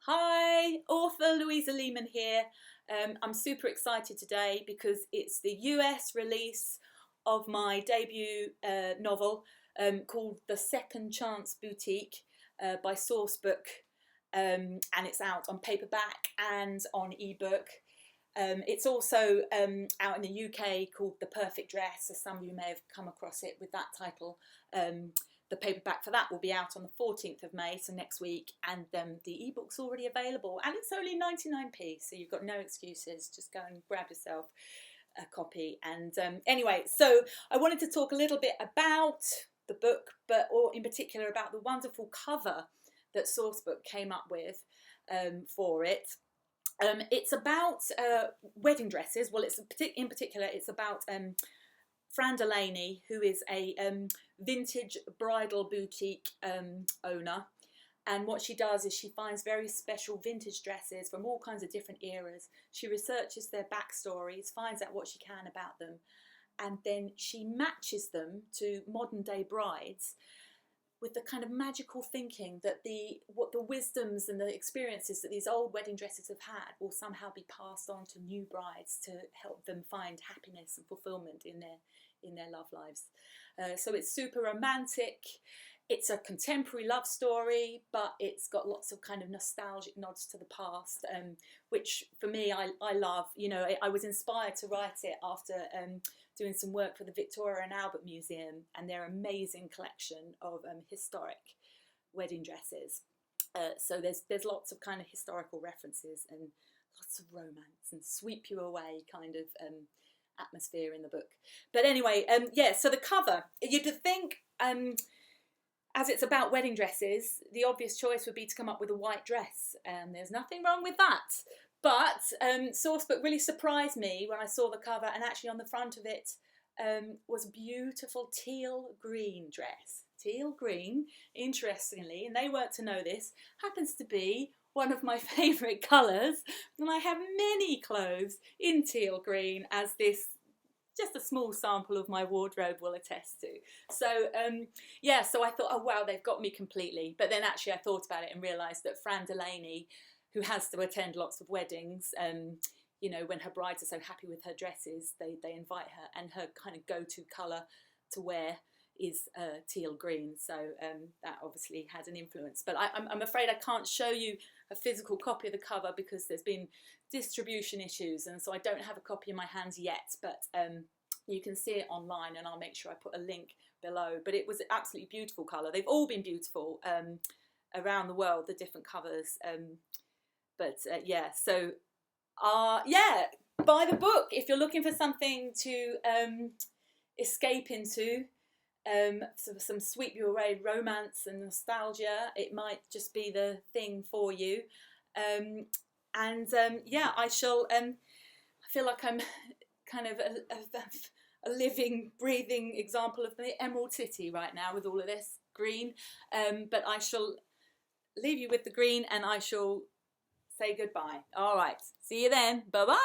Hi, author Louisa Leaman here. I'm super excited today because it's the US release of my debut novel called The Second Chance Boutique by Sourcebook, and it's out on paperback and on ebook. It's also out in the UK called The Perfect Dress, as some of you may have come across it with that title. The paperback for that will be out on the 14th of May, so next week, and the ebook's already available, and it's only 99p, so you've got no excuses. Just go and grab yourself a copy. And anyway, so I wanted to talk a little bit about the book, or in particular about the wonderful cover that Sourcebook came up with for it. It's about wedding dresses. Well, in particular, it's about Fran Delaney, who is a vintage bridal boutique owner, and what she does is she finds very special vintage dresses from all kinds of different eras. She researches their backstories, finds out what she can about them, and then she matches them to modern day brides with the kind of magical thinking that the wisdoms and the experiences that these old wedding dresses have had will somehow be passed on to new brides to help them find happiness and fulfillment in their love lives. So it's super romantic. It's a contemporary love story, but it's got lots of kind of nostalgic nods to the past, which for me I love. You know, I was inspired to write it after doing some work for the Victoria and Albert Museum and their amazing collection of historic wedding dresses. So there's lots of kind of historical references and lots of romance and sweep you away kind of atmosphere in the book. But anyway, yeah, so the cover, you'd think, as it's about wedding dresses, the obvious choice would be to come up with a white dress, and there's nothing wrong with that. But Sourcebook really surprised me when I saw the cover, and actually on the front of it was a beautiful teal green dress. Teal green, interestingly, and they weren't to know this, happens to be one of my favourite colours, and I have many clothes in teal green, as this just a small sample of my wardrobe will attest to. So yeah, so I thought, oh wow, they've got me completely. But then actually I thought about it and realised that Fran Delaney, who has to attend lots of weddings, you know, when her brides are so happy with her dresses, they invite her, and her kind of go-to colour to wear is teal green. So that obviously had an influence. But I'm afraid I can't show you a physical copy of the cover because there's been distribution issues, and so I don't have a copy in my hands yet, but you can see it online, and I'll make sure I put a link below. But it was an absolutely beautiful colour. They've all been beautiful around the world, the different covers. But yeah, so yeah, buy the book if you're looking for something to escape into. Some sweep you away romance and nostalgia. It might just be the thing for you. Yeah, I shall. I feel like I'm kind of a living, breathing example of the Emerald City right now with all of this green. But I shall leave you with the green, and I shall say goodbye. All right, see you then. Bye bye.